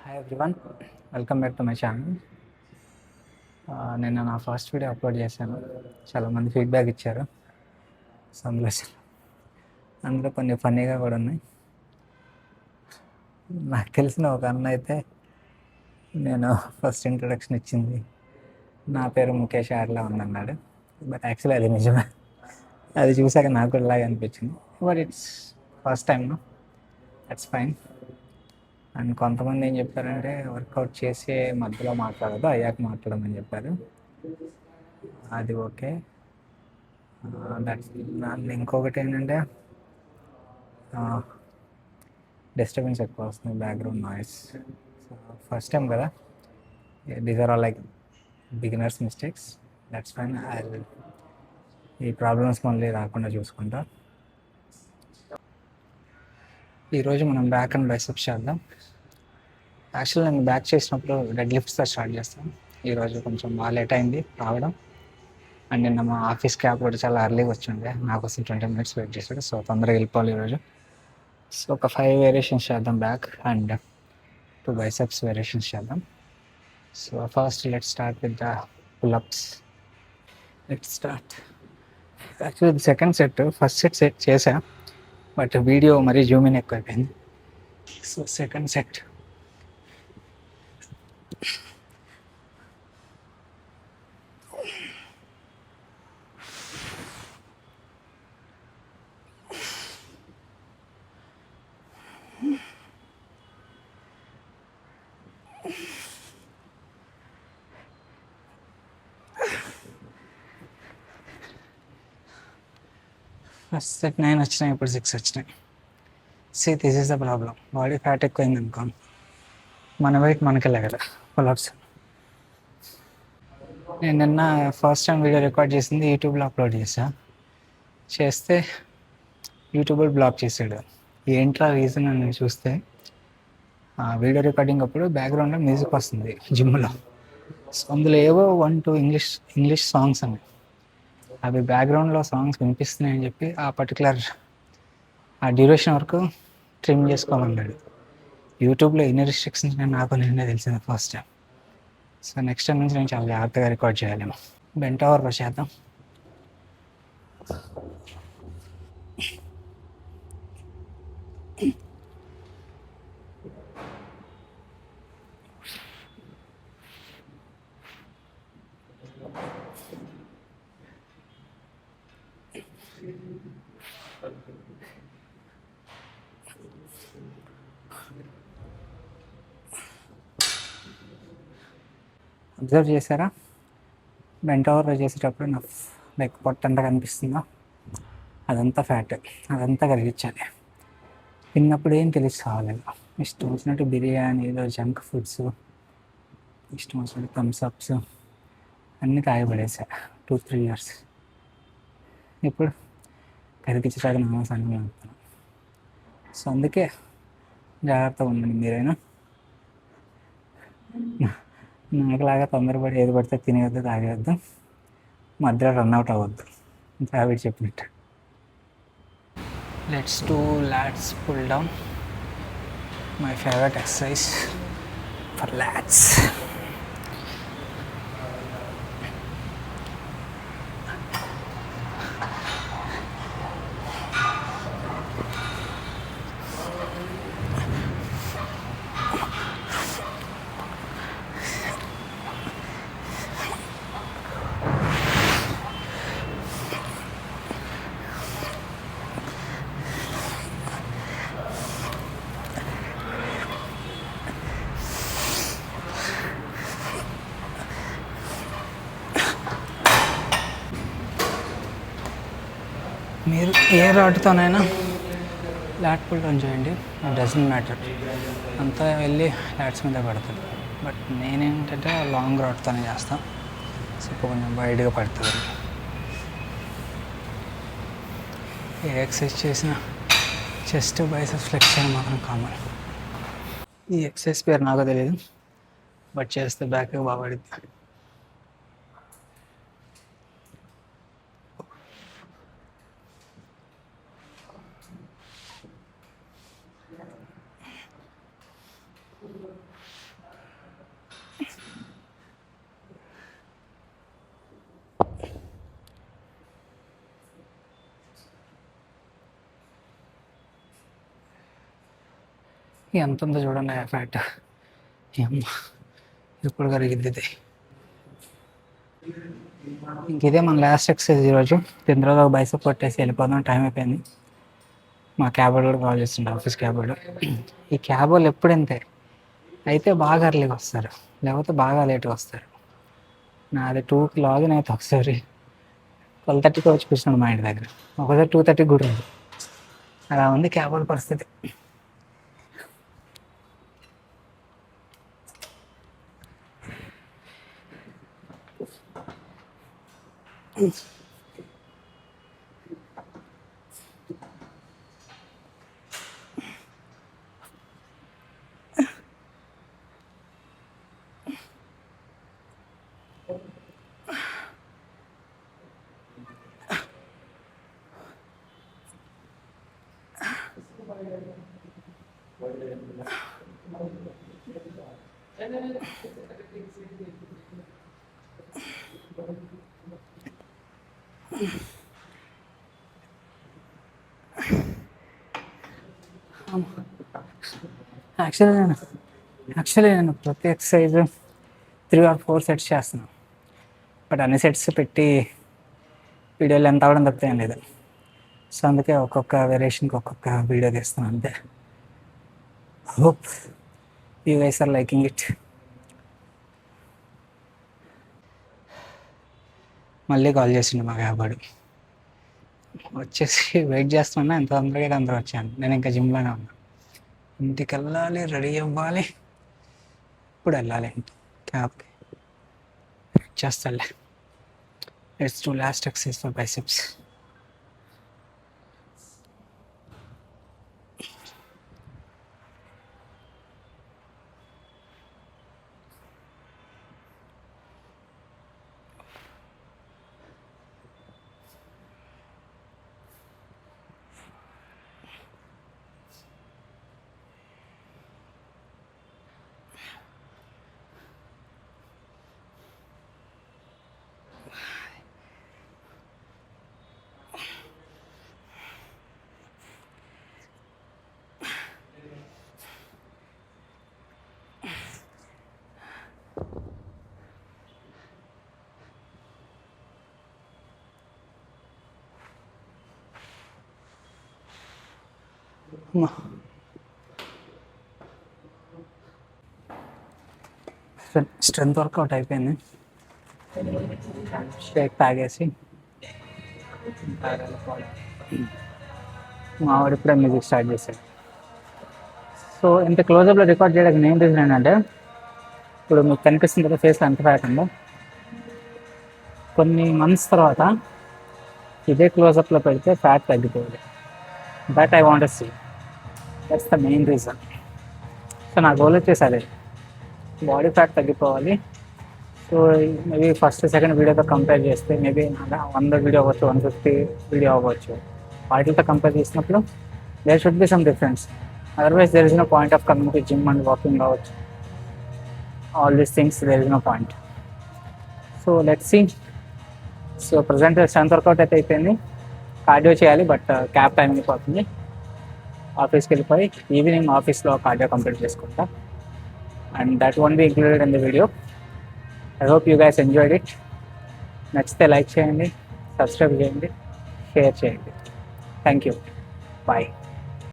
Hi everyone, welcome back to my channel. నేను నా first video upload చేశాను. చాలామంది ఫీడ్బ్యాక్ ఇచ్చారు. సో అందులో కొన్ని ఫన్నీగా కూడా ఉన్నాయి. నాకు తెలిసిన ఒక అన్న అయితే నేను ఫస్ట్ ఇంట్రొడక్షన్ ఇచ్చింది నా పేరు ముఖేష్ యాడ్లా ఉందన్నాడు. బట్ యాక్చువల్లీ అది నిజమే. అది చూసాక నాకు కూడా ఇలాగే అనిపించింది. But it's first time, that's fine. And కొంతమంది ఏం చెప్పారంటే వర్కౌట్ చేసే మధ్యలో మాట్లాడదు, అయ్యాక మాట్లాడమని చెప్పారు. అది ఓకే. దట్స్ ఇంకొకటి ఏంటంటే డిస్టర్బెన్స్ ఎక్కువ వస్తుంది, బ్యాక్గ్రౌండ్ నాయిస్. ఫస్ట్ టైం కదా, these are all like beginners mistakes. That's fine. ఈ ప్రాబ్లమ్స్ మళ్ళీ రాకుండా చూసుకుంటా. ఈరోజు మనం బ్యాక్ అండ్ బైసెప్స్ చేద్దాం. యాక్చువల్లీ నేను బ్యాక్ చేసినప్పుడు డెడ్ లిఫ్ట్స్తో స్టార్ట్ చేస్తాను. ఈరోజు కొంచెం బాగా లేట్ అయింది రావడం. అండ్ నిన్న మా ఆఫీస్ క్యాబ్ కూడా చాలా అర్లీగా వచ్చిండే, నా కోసం 20 minutes వెయిట్ చేశాడు. సో తొందరగా వెళ్ళిపోవాలి ఈరోజు. సో ఒక 5 వేరియేషన్స్ చేద్దాం బ్యాక్, అండ్ 2 బైసెప్స్ వేరియేషన్స్ చేద్దాం. So first let start with the pull-ups. Let start. Actually second set, first set చేసా, బట్ వీడియో మరీ జూమ్ ఇన్ ఎక్కువైపోయింది. So second set. First set 9 వచ్చినాయి, ఇప్పుడు 6 వచ్చినాయి. This is the problem. Body fat ఎక్కువైంది అనుకో, మన వెయిట్ మనకెళ్ళే కదా పుల్అప్స్. నేను నిన్న ఫస్ట్ టైం వీడియో రికార్డ్ చేసింది యూట్యూబ్లో అప్లోడ్ చేస్తే యూట్యూబ్ బ్లాక్ చేసాడు. ఏంట్రా రీజన్ అని చూస్తే, వీడియో రికార్డింగ్ అప్పుడు బ్యాక్గ్రౌండ్లో మ్యూజిక్ వస్తుంది జిమ్లో. సో అందులో ఏవో 1-2 ఇంగ్లీష్ సాంగ్స్ అవి. అవి బ్యాక్గ్రౌండ్లో సాంగ్స్ వినిపిస్తున్నాయని చెప్పి ఆ పర్టికులర్ డ్యూరేషన్ వరకు ట్రిమ్ చేసుకోమన్నాడు. యూట్యూబ్లో ఎన్ని రిస్ట్రిక్షన్స్ నాకు నిన్నే తెలిసింది first time. So next time నుంచి నేను చాలా జాగ్రత్తగా రికార్డ్ చేయాలేమో. బెంట్ ఓవర్లో చేద్దాం. అబ్జర్వ్ చేశారా, బెంట్ ఓవర్లో చేసేటప్పుడు నా లైక్ పొట్ట అంతా కనిపిస్తుందో అదంతా ఫ్యాట్, అదంతా కరిగించాలి. తిన్నప్పుడు ఏం తెలిసి కావాలేదు. ఇష్టం వచ్చినట్టు బిర్యానీ, ఏదో జంక్ ఫుడ్స్, ఇష్టం వచ్చినట్టు థమ్స్అప్స్ అన్నీ తాగిపడేసా 2-3 years. ఇప్పుడు కరిగించడానికి నమ్మకాన్ని అవుతాను. సో అందుకే జాగ్రత్తగా ఉండండి మీరైనా. నాకులాగా తొందరపడి ఏది పడితే తినేవద్దు, తాగేవద్దు, మధ్యలో రన్అవుట్ అవ్వద్దు. హ్యాబిట్ చెప్పినట్టు. Let's do lats pull down, my favourite exercise for lats. మీరు ఏ రాడ్తోనైనా లాట్ పుల్ డౌన్ చేయండి, ఇట్ డజంట్ మ్యాటర్. అంతా వెళ్ళి లాట్స్ మీద పడుతుంది. బట్ నేనేంటంటే లాంగ్ రాడ్తోనే చేస్తాను. సో కొంచెం వైడ్గా పడుతుంది. ఏ ఎక్సర్సైజ్ చేసినా చెస్ట్ బైసెప్స్ ఫ్లెక్షన్ మాత్రం కామన్. ఈ ఎక్సర్సైజ్ పేరు నాకు తెలియదు, బట్ చేస్తే బ్యాక్ బాగా పడుతుంది. ఎంత ఉందో చూడండి ఆ ఫ్యాట్. ఇప్పుడు కరిగిద్ది ఇది. ఇంక ఇదే మన లాస్ట్ ఎక్సర్సైజ్ ఈరోజు. దీని తర్వాత బైసెప్ కొట్టేసి వెళ్ళిపోదాం, టైం అయిపోయింది. మా క్యాబ్ వాళ్ళు కూడా కాల్ చేస్తుండే, ఆఫీస్ క్యాబ్ వాళ్ళు. ఈ క్యాబ్ వాళ్ళు ఎప్పుడు అంతే, అయితే బాగా అర్లీగా వస్తారు, లేకపోతే బాగా లేట్గా వస్తారు. నాది 2కి లాగిన్ అయితే ఒకసారి 12:30కి వచ్చి కూర్చున్నాడు మా ఇంటి దగ్గర, ఒకసారి 2:30కి కూడా ఉంది. అలా ఉంది క్యాబ్ వాళ్ళ పరిస్థితి. యాక్చువల్లీ నేను ప్రతి ఎక్సర్సైజ్ 3 or 4 సెట్స్ చేస్తున్నాను. బట్ అన్ని సెట్స్ పెట్టి వీడియోలు ఎంత అవ్వడం తప్పితే ఏం లేదు. సో అందుకే ఒక్కొక్క వేరియేషన్కి ఒక్కొక్క వీడియో తీస్తున్నాను అంతే. Hope you guys are liking it. మళ్ళీ కాల్ చేసిండు మా క్యాబాడు, వచ్చేసి వెయిట్ చేస్తున్నా. ఎంత తొందరగా అందరూ వచ్చాను, నేను ఇంకా జిమ్లోనే ఉన్నా. ఇంటికి వెళ్ళాలి, రెడీ అవ్వాలి, ఇప్పుడు వెళ్ళాలి క్యాబ్కి. చేస్తాలే. Let's do last exercise for biceps. Strength workout అయిపోయింది. షేక్ తాగేసి మా వాడు ఇప్పుడే మ్యూజిక్ స్టార్ట్ చేశాడు. సో ఇంత క్లోజప్లో రికార్డ్ చేయడానికి మెయిన్ రీజన్ ఏంటంటే, ఇప్పుడు మీకు కనిపిస్తుంది కదా ఫేస్లో ఎంత ఫ్యాట్ ఉందో, కొన్ని మంత్స్ తర్వాత ఇదే క్లోజప్లో పెడితే ఫ్యాట్ తగ్గిపోవాలి. But I want to see, that's the main reason. So నా గోల్ వచ్చేసి అదే, బాడీ ఫ్యాట్ తగ్గిపోవాలి. సో మేబీ ఫస్ట్ సెకండ్ వీడియోతో కంపేర్ చేస్తే మేబీ 100 వీడియో అవ్వచ్చు, 150 వీడియో అవ్వచ్చు. వాటితో కంపేర్ చేసినప్పుడు there should be some difference. Otherwise there is no point of coming to gym and walking కావచ్చు, all these things there is no point. So let's see. So present strength work out అయితే అయిపోయింది. Cardio చేయాలి, but cab time అయిపోతుంది. ఆఫీస్కి వెళ్ళిపోయి evening ఆఫీస్లో cardio complete చేసుకుంటా, and that won't be included in the video. I hope you guys enjoyed it. నచ్చితే like చేయండి, సబ్స్క్రైబ్ చేయండి, షేర్ చేయండి. Thank you, bye.